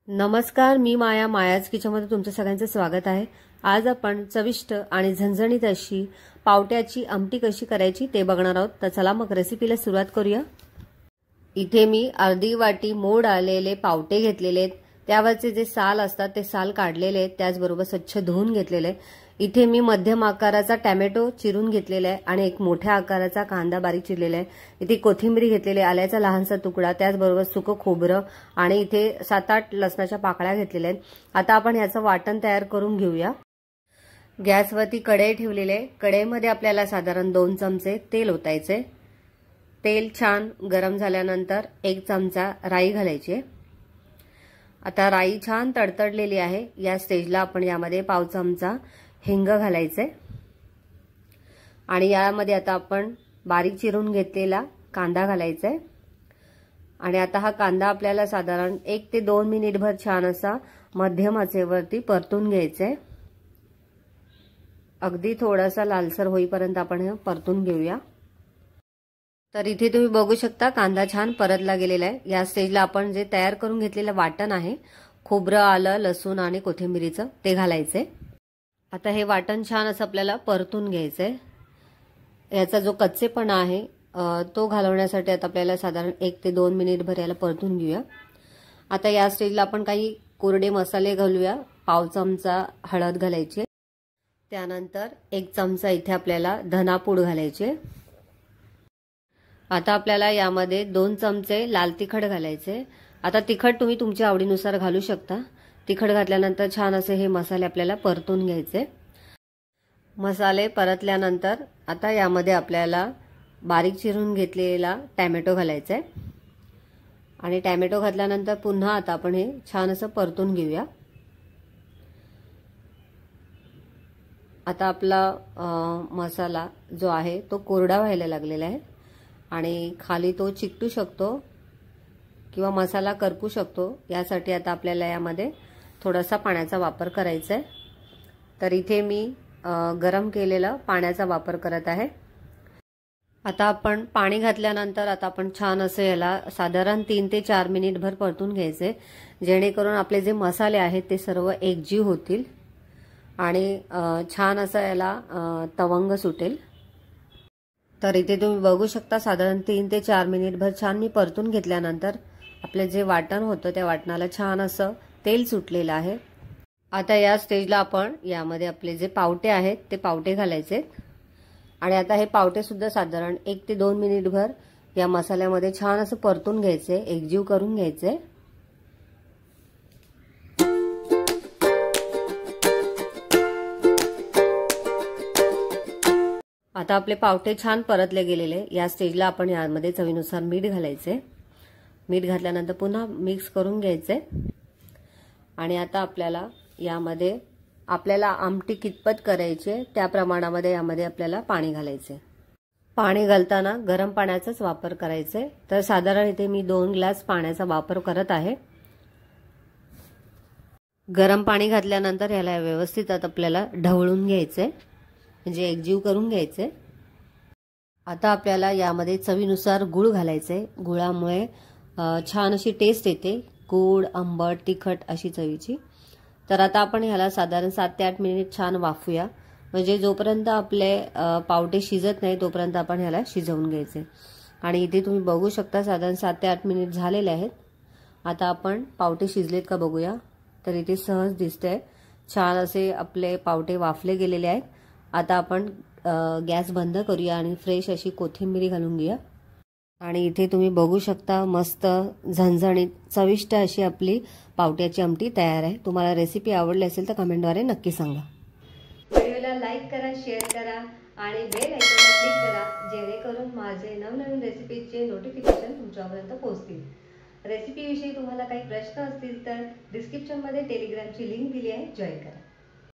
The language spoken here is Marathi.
नमस्कार, मी माया. मायाज किचनमध्ये तुमचं सगळ्यांचं स्वागत आहे. आज आपण चविष्ट आणि झणझणीत अशी पावट्याची आमटी कशी करायची ते बघणार आहोत. तर चला मग रेसिपीला सुरुवात करूया. इथे मी अर्धी वाटी मोड आलेले पावटे घेतलेले आहेत. त्यावरचे जे साल असतात ते साल काढलेले आहेत, त्याचबरोबर स्वच्छ धुवून घेतलेले. इथे मी मध्यम आकाराचा टोमॅटो चिरून घेतलेला आहे आणि एक मोठ्या आकाराचा कांदा बारीक चिरलेला आहे. इथे कोथिंबीर घेतलेली, आल्याचा लहानसा तुकडा, त्याचबरोबर सुकं खोबरं आणि इथे 7-8 लसणाच्या पाकळ्या घेतलेल्या आहेत. आता आपण याचं वाटण तयार करून घेऊया. गॅसवरती कढई ठेवलेली आहे. कढईमध्ये आपल्याला साधारण 2 चमचे तेल ओतायचे. तेल छान गरम झाल्यानंतर 1 चमचा राई घालायची. आता राई छान तडतडलेली आहे. या स्टेजला आपण यामध्ये पाव चमचा हिंग घालायचे आणि यामध्ये आता आपण बारीक चिरून घेतलेला कांदा घालायचा आणि आता हा कांदा आपल्याला साधारण 1 ते 2 मिनिटभर छान असा मध्यम आचेवरती परतून घ्यायचा. अगदी थोडासा लालसर होईपर्यंत आपण हे परतून घेऊया. तर इथे तुम्ही बघू शकता कांदा छान परतला गेलेला आहे. या स्टेजला आपण जे तयार करून घेतलेलं वाटण आहे, खोबरं, आलं, लसूण आणि कोथिंबीरीचं, ते घालायचे. आता हे वाटण छान असं आपल्याला परतून घ्यायचंय. याचा जो कच्चेपणा आहे तो घालवण्यासाठी आता आपल्याला साधारण 1 ते 2 मिनिटभर याला परतून घेऊया. आता या स्टेजला आपण काही कोरडे मसाले घालूया. पाव चमचा हळद घालायची, त्यानंतर 1 चमचा इथे आपल्याला धनापूड घालायचे. आता आपल्याला यामध्ये 2 चमचे लाल तिखट घालायचे. आता तिखट तुम्ही तुमच्या आवडीनुसार घालू शकता. तिखट घातल्यानंतर छान असे हे मसाले आपल्याला परतून घ्यायचे. मसाले परतल्यानंतर आता यामध्ये आपल्याला बारीक चिरून घेतलेला टोमॅटो घालायचा आहे आणि टोमॅटो घातल्यानंतर पुन्हा आता आपण हे छान असं परतून घेऊया. आता आपला मसाला जो आहे तो कोरडा व्हायला लागलेला आहे आणि खाली तो चिकटू शकतो किंवा मसाला करपू शकतो. यासाठी आता आपल्याला यामध्ये थोडासा पाण्याचा वापर करायचा आहे. तर इथे मी गरम केलेला पाण्याचा वापर करत आहे. आता आपण पाणी घातल्यानंतर आता आपण छान असं याला साधारण 3 ते 4 मिनिटभर परतून घ्यायचे, जेणेकरून आपले जे मसाले आहेत ते सर्व एकजीव होतील आणि छान असं याला तवंग सुटेल. तर इथे तुम्ही बघू शकता साधारण 3 ते 4 मिनिटभर छान मी परतून घेतल्यानंतर आपले जे वाटण होतं त्या वाटणाला छान असं तेल सुटलेलं आहे. आता या स्टेजला आपण यामध्ये आपले जे पावटे आहेत ते पावटे घालायचे आणि आता हे पावटे सुद्धा साधारण 1 ते 2 मिनिटभर या मसाल्यामध्ये छान असं परतून घ्यायचे, एकजीव करून घ्यायचे. आता आपले पावटे छान परतले गेलेले. या स्टेजला आपण यामध्ये चवीनुसार मीठ घालायचे. मीठ घातल्यानंतर पुन्हा मिक्स करून घ्यायचे आणि आता आपल्याला यामध्ये आपल्याला आमटी कितपत करायची त्या प्रमाणामध्ये यामध्ये आपल्याला पाणी घालायचे. पाणी घालताना गरम पाण्याचाच वापर करायचे. तर साधारण इथे मी 2 ग्लास पाण्याचा वापर करत आहे. गरम पाणी घातल्यानंतर याला व्यवस्थित आपल्याला ढवळून घ्यायचे, म्हणजे एकजीव करून घ्यायचे. आता आपल्याला यामध्ये चवीनुसार गूळ घालायचे. गुळामुळे छान अशी टेस्ट येते, गोड, आंबट, तिखट अशी चवीची. तर आता आपण ह्याला साधारण 7 ते 8 मिनिट छान वाफूया, म्हणजे जोपर्यंत आपले पावटे शिजत नाही तोपर्यंत आपण ह्याला शिजवून घ्यायचे. आणि इथे तुम्ही बघू शकता साधारण 7 ते 8 मिनिट झालेले आहेत. आता आपण पावटे शिजलेत का बघूया. तर इथे सहज दिसतंय छान असे आपले पावटे वाफले गेलेले आहेत. आता आपण गॅस बंद करूया आणि फ्रेश अशी कोथिंबीर घालून घेऊया. आणि इथे तुम्ही बघू शकता मस्त झणझणीत चविष्ट अशी आपली पावट्याची आमटी तयार आहे. तुम्हाला रेसिपी आवडली असेल तर कमेंटद्वारे नक्की सांगा. व्हिडिओला लाईक करा, शेअर करा आणि बेल आयकॉनला क्लिक करा, जेणेकरून माझे नवनवीन रेसिपीचे नोटिफिकेशन तुमच्यापर्यंत पोहोचतील. रेसिपीविषयी तुम्हाला काही प्रश्न असतील तर डिस्क्रिप्शनमध्ये टेलिग्रामची लिंक दिली आहे, जॉईन करा.